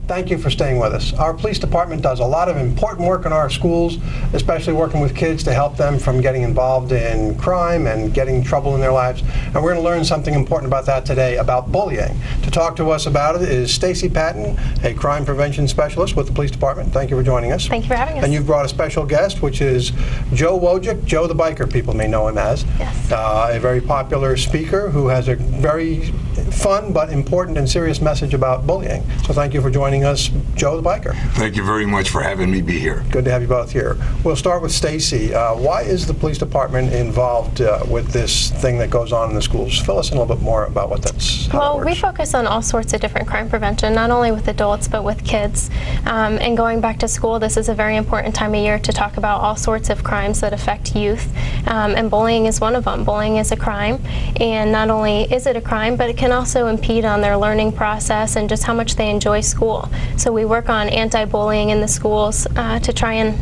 Thank you for staying with us. Our police department does a lot of important work in our schools, especially working with kids to help them from getting involved in crime and getting trouble in their lives. And we're going to learn something important about that today, about bullying. To talk to us about it is Stacy Paton, a crime prevention specialist with the police department. Thank you for joining us. Thank you for having us. And you've brought a special guest, which is Joe Wojcik, Joe the Biker, people may know him as. Yes. A very popular speaker who has a very fun but important and serious message about bullying. So thank you for joining us, Joe the Biker. Thank you very much for having me be here. Good to have you both here. We'll start with Stacy. Why is the police department involved with this thing that goes on in the schools? Fill us in a little bit more about what that's. Well, we focus on all sorts of different crime prevention, not only with adults but with kids. And going back to school, this is a very important time of year to talk about all sorts of crimes that affect youth. And bullying is one of them. Bullying is a crime, and not only is it a crime, but it can also impede on their learning process and just how much they enjoy school. So we work on anti-bullying in the schools to try and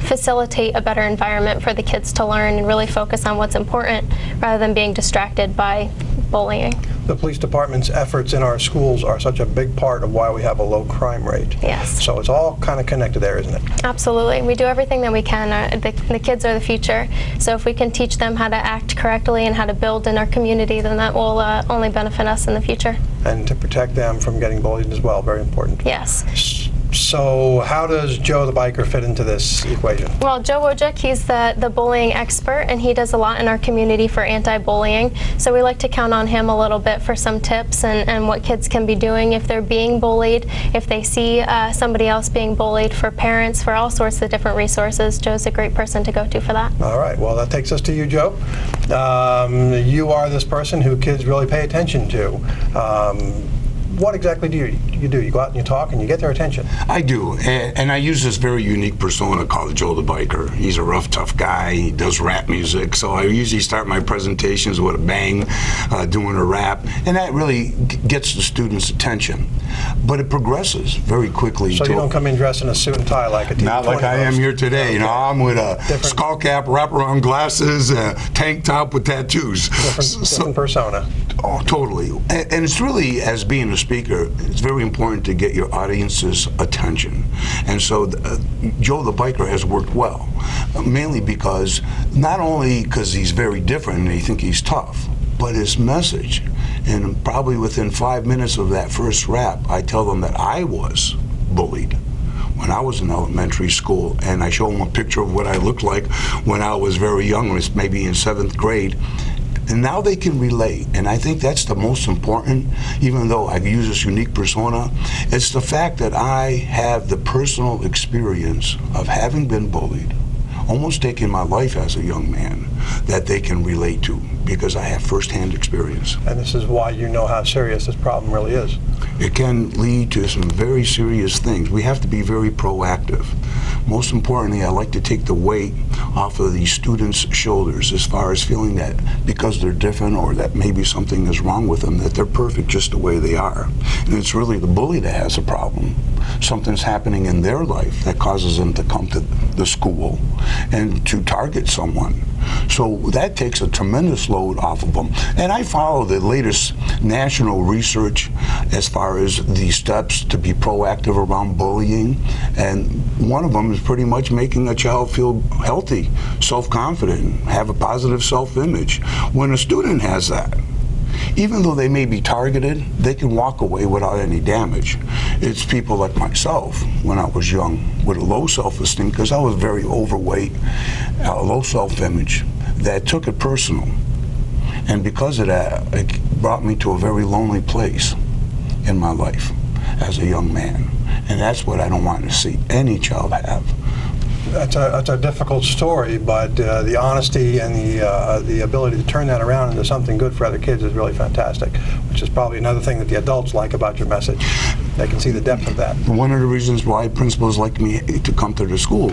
facilitate a better environment for the kids to learn and really focus on what's important rather than being distracted by bullying. The police department's efforts in our schools are such a big part of why we have a low crime rate. Yes. So it's all kind of connected there, isn't it? Absolutely. We do everything that we can. The kids are the future. So if we can teach them how to act correctly and how to build in our community, then that will only benefit us in the future. And to protect them from getting bullied as well, very important. Yes. So how does Joe the Biker fit into this equation? Well, Joe Wojcik, he's the bullying expert, and he does a lot in our community for anti-bullying. So we like to count on him a little bit for some tips and what kids can be doing if they're being bullied, if they see somebody else being bullied, for parents, for all sorts of different resources. Joe's a great person to go to for that. All right. Well, that takes us to you, Joe. You are this person who kids really pay attention to. What exactly do you do? You go out and you talk and you get their attention. I do, and I use this very unique persona called Joe the Biker. He's a rough, tough guy. He does rap music, so I usually start my presentations with a bang, doing a rap, and that really gets the students' attention. But it progresses very quickly. So you don't come in dressed in a suit and tie like a TV. Not like I am here today. You know, I'm with a skull cap, wraparound glasses, tank top with tattoos. Different persona. Oh, totally. And it's really, as being a speaker, it's very important to get your audience's attention. And so Joe the Biker has worked well, mainly because, not only because he's very different and they think he's tough, but his message. And probably within 5 minutes of that first rap, I tell them that I was bullied when I was in elementary school, and I show them a picture of what I looked like when I was very young, was maybe in 7th grade. And now they can relate, and I think that's the most important, even though I use this unique persona. It's the fact that I have the personal experience of having been bullied, almost taking my life as a young man, that they can relate to, because I have firsthand experience. And this is why you know how serious this problem really is. It can lead to some very serious things. We have to be very proactive. Most importantly, I like to take the weight off of these students' shoulders as far as feeling that because they're different or that maybe something is wrong with them, that they're perfect just the way they are. And it's really the bully that has a problem. Something's happening in their life that causes them to come to the school and to target someone. So that takes a tremendous load off of them. And I follow the latest national research as far as the steps to be proactive around bullying. And one of them is pretty much making a child feel healthy, self-confident, have a positive self-image. When a student has that, even though they may be targeted, they can walk away without any damage. It's people like myself, when I was young, with a low self-esteem, because I was very overweight, a low self-image, that took it personal. And because of that, it brought me to a very lonely place in my life as a young man. And that's what I don't want to see any child have. That's a difficult story, but the honesty and the ability to turn that around into something good for other kids is really fantastic, which is probably another thing that the adults like about your message. They can see the depth of that. One of the reasons why principals like me to come to the school,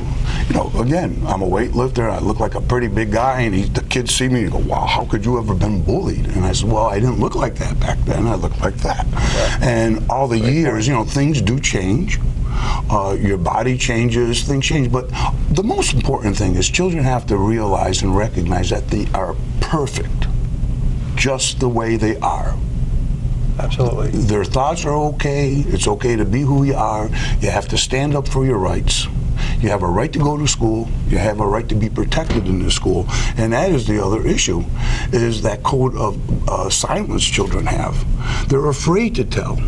you know, again, I'm a weightlifter, I look like a pretty big guy, and the kids see me and go, wow, how could you ever been bullied? And I said, well, I didn't look like that back then, I looked like that. Yeah. And all the years, you know, things do change. Your body changes, things change, but the most important thing is children have to realize and recognize that they are perfect just the way they are. Absolutely. Their thoughts are okay. It's okay to be who you are. You have to stand up for your rights. You have a right to go to school. You have a right to be protected in the school. And that is the other issue, is that code of silence children have. They're afraid to tell.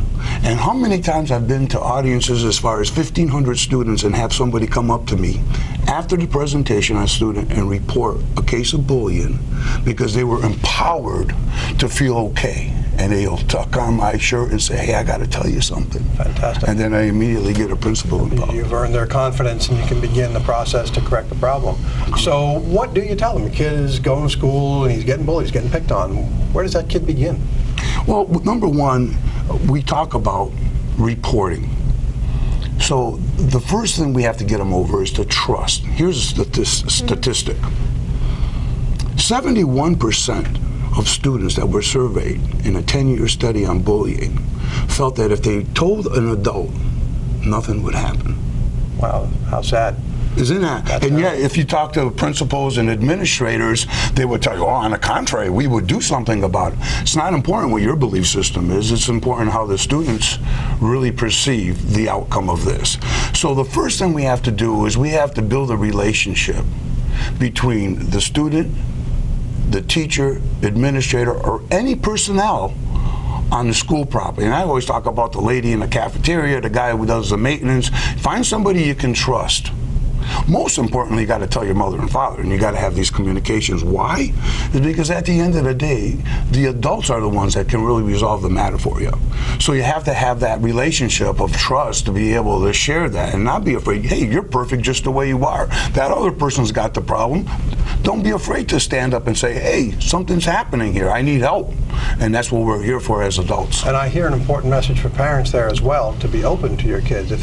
And how many times I've been to audiences as far as 1,500 students and have somebody come up to me after the presentation on a student and report a case of bullying because they were empowered to feel okay. And they'll tuck on my shirt and say, hey, I got to tell you something. Fantastic. And then I immediately get a principal involved. You've earned their confidence and you can begin the process to correct the problem. So what do you tell them? A kid is going to school and he's getting bullied, he's getting picked on. Where does that kid begin? Well, number one, we talk about reporting. So the first thing we have to get them over is to trust. Here's a statistic. 71% of students that were surveyed in a 10-year study on bullying felt that if they told an adult, nothing would happen. Wow, how sad. Isn't that? And yet, if you talk to principals and administrators, they would tell you, oh, on the contrary, we would do something about it. It's not important what your belief system is. It's important how the students really perceive the outcome of this. So the first thing we have to do is we have to build a relationship between the student, the teacher, administrator, or any personnel on the school property. And I always talk about the lady in the cafeteria, the guy who does the maintenance. Find somebody you can trust. Most importantly, you got to tell your mother and father, and you got to have these communications. Why? Is because at the end of the day, the adults are the ones that can really resolve the matter for you. So you have to have that relationship of trust to be able to share that and not be afraid, hey, you're perfect just the way you are. That other person's got the problem. Don't be afraid to stand up and say, hey, something's happening here. I need help. And that's what we're here for as adults. And I hear an important message for parents there as well, to be open to your kids if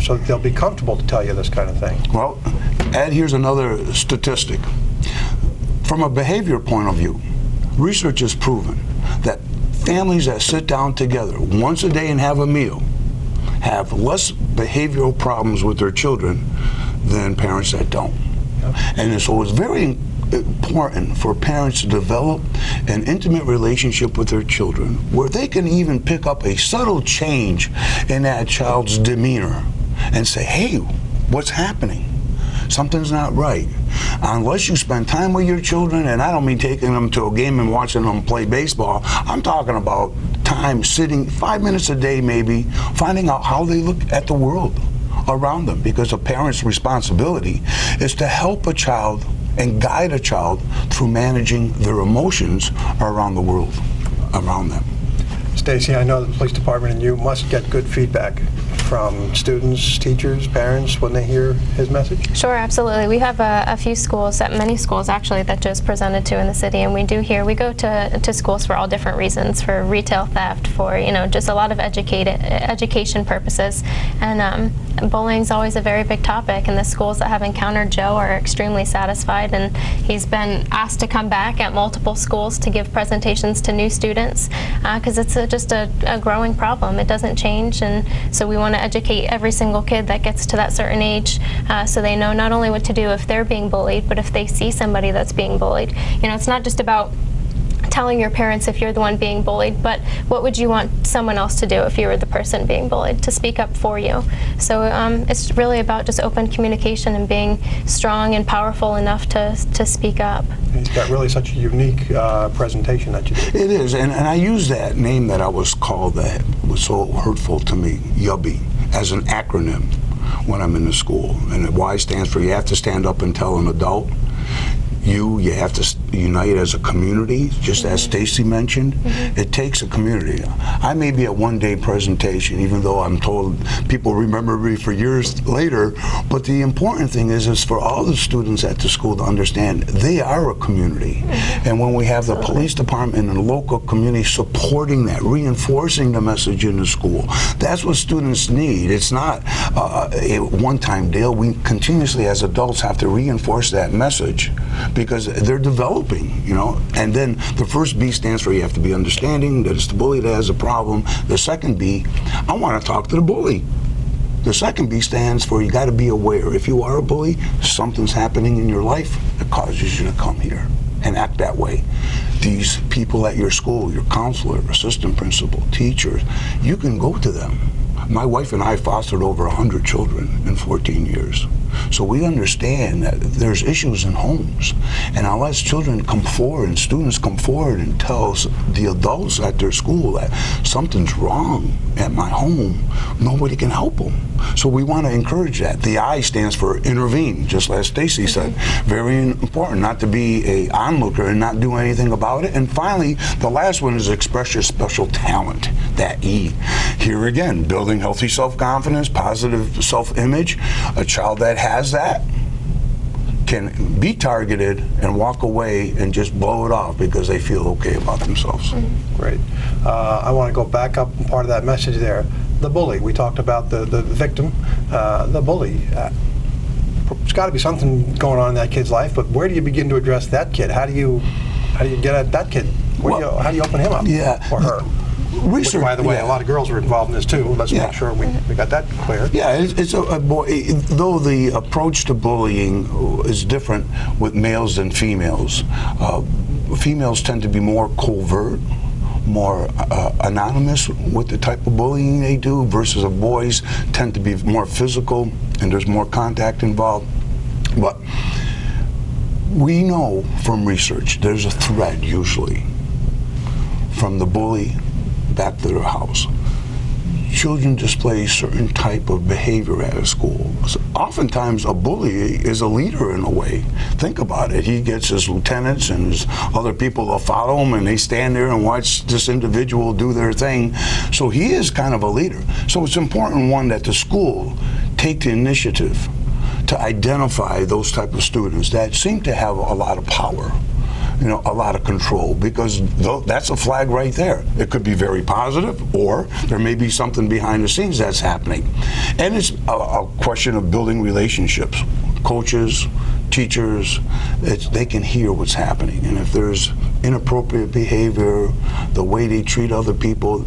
so that they'll be comfortable to tell you this kind of thing. Well, Ed, here's another statistic. From a behavior point of view, research has proven that families that sit down together once a day and have a meal have less behavioral problems with their children than parents that don't. Yep. And so it's very important for parents to develop an intimate relationship with their children where they can even pick up a subtle change in that child's demeanor and say, hey, what's happening? Something's not right. Unless you spend time with your children, and I don't mean taking them to a game and watching them play baseball, I'm talking about time sitting 5 minutes a day maybe, finding out how they look at the world around them, because a parent's responsibility is to help a child and guide a child through managing their emotions around the world around them. Stacy, I know the police department and you must get good feedback from students, teachers, parents when they hear his message? Sure, absolutely. We have a few schools, many schools actually, that just presented to in the city, and we go to schools for all different reasons, for retail theft, for just a lot of education purposes, and bullying is always a very big topic, and the schools that have encountered Joe are extremely satisfied, and he's been asked to come back at multiple schools to give presentations to new students, because it's just a growing problem. It doesn't change, and so we want to educate every single kid that gets to that certain age, so they know not only what to do if they're being bullied, but if they see somebody that's being bullied. It's not just about telling your parents if you're the one being bullied, but what would you want someone else to do if you were the person being bullied, to speak up for you. So it's really about just open communication and being strong and powerful enough to speak up. He's got really such a unique presentation that you did. It is, and I use that name that I was called that was so hurtful to me, YUBBY, as an acronym when I'm in the school. And the Y stands for you have to stand up and tell an adult. You have to unite as a community, just as Stacy mentioned. It takes a community. I may be a one-day presentation, even though I'm told people remember me for years later, but the important thing is for all the students at the school to understand they are a community. And when we have the police department and the local community supporting that, reinforcing the message in the school, that's what students need. It's not a one-time deal. We continuously, as adults, have to reinforce that message, because they're developing, And then the first B stands for you have to be understanding that it's the bully that has a problem. The second B, I want to talk to the bully. The second B stands for you got to be aware. If you are a bully, something's happening in your life that causes you to come here. and act that way. These people at your school, your counselor, assistant principal, teachers, you can go to them. My wife and I fostered over 100 children in 14 years. So we understand that there's issues in homes. And unless children come forward and students come forward and tell the adults at their school that something's wrong at my home, nobody can help them. So we want to encourage that. The I stands for intervene, just as Stacy said. Very important not to be a onlooker and not do anything about it. And finally, the last one is express your special talent, that E. Here again, building healthy self-confidence, positive self-image. A child that has that can be targeted and walk away and just blow it off because they feel okay about themselves. Great. I want to go back up part of that message there. The bully. We talked about the victim, the bully. There's got to be something going on in that kid's life, but where do you begin to address that kid? How do you get at that kid? How do you open him up? Or her? Research, which, by the way, a lot of girls are involved in this too. Let's make sure we got that clear. Yeah, it's a boy. Though the approach to bullying is different with males than females. Females tend to be more covert, more anonymous with the type of bullying they do, versus boys tend to be more physical and there's more contact involved. But we know from research there's a thread usually from the bully back to their house. Children display certain type of behavior at a school. So oftentimes a bully is a leader in a way. Think about it. He gets his lieutenants and his other people to follow him, and they stand there and watch this individual do their thing. So he is kind of a leader. So it's important, one, that the school take the initiative to identify those type of students that seem to have a lot of power, a lot of control, because that's a flag right there. It could be very positive, or there may be something behind the scenes that's happening. And it's a question of building relationships. Coaches, teachers, they can hear what's happening. And if there's inappropriate behavior, the way they treat other people,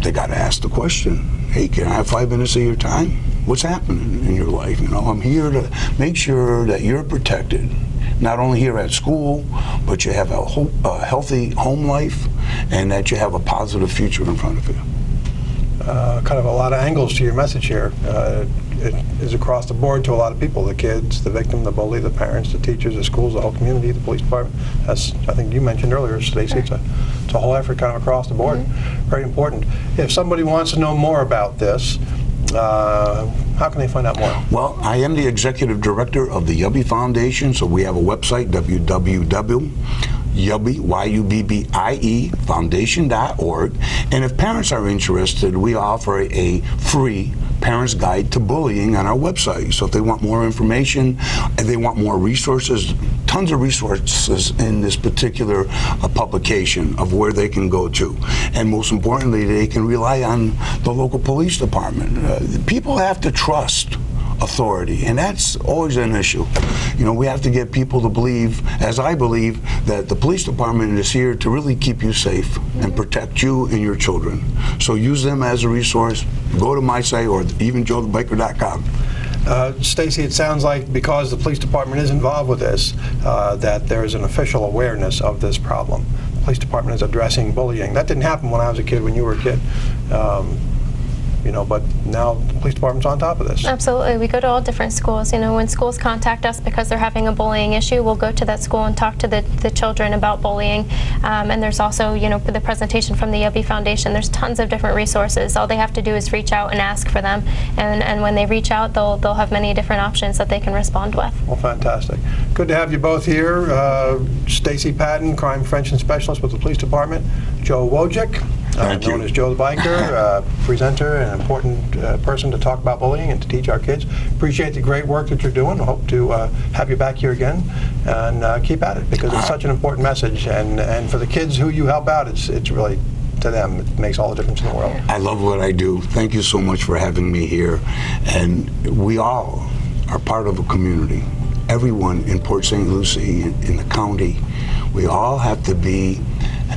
they got to ask the question, hey, can I have 5 minutes of your time? What's happening in your life? I'm here to make sure that you're protected. Not only here at school, but you have a healthy home life, and that you have a positive future in front of you. Kind of a lot of angles to your message here. It is across the board to a lot of people: the kids, the victim, the bully, the parents, the teachers, the schools, the whole community, the police department. As I think you mentioned earlier, Stacy, it's a whole effort kind of across the board. Very important. If somebody wants to know more about this, how can they find out more? Well, I am the executive director of the Yubbie Foundation, so we have a website, www.yubbie foundation.org. And if parents are interested, we offer a free parent's guide to bullying on our website. So if they want more information and they want more resources, tons of resources in this particular publication of where they can go to. And most importantly, they can rely on the local police department. People have to trust authority, and that's always an issue. We have to get people to believe, as I believe, that the police department is here to really keep you safe and protect you and your children. So use them as a resource. Go to my site or even joethebiker.com. Stacy, it sounds like because the police department is involved with this, that there is an official awareness of this problem. The police department is addressing bullying. That didn't happen when I was a kid, when you were a kid. But now the police department's on top of this. Absolutely. We go to all different schools. When schools contact us because they're having a bullying issue, we'll go to that school and talk to the children about bullying. And there's also, the presentation from the Yubbie Foundation. There's tons of different resources. All they have to do is reach out and ask for them. And when they reach out, they'll have many different options that they can respond with. Well, fantastic. Good to have you both here. Stacy Paton, crime prevention specialist with the police department. Joe Wojcik, known as Joe the Biker, presenter and important person to talk about bullying and to teach our kids. Appreciate the great work that you're doing. Hope to have you back here again, and keep at it, because it's such an important message, and for the kids who you help out, it's really, to them, it makes all the difference in the world. I love what I do. Thank you so much for having me here. And we all are part of a community. Everyone in Port St. Lucie, in the county, we all have to be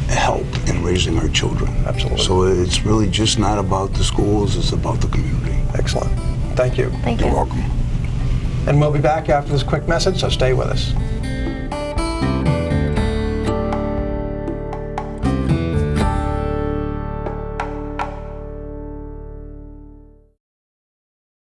help in raising our children. Absolutely. So it's really just not about the schools, it's about the community. Excellent. Thank you. Thank you. You're welcome. And we'll be back after this quick message, so stay with us.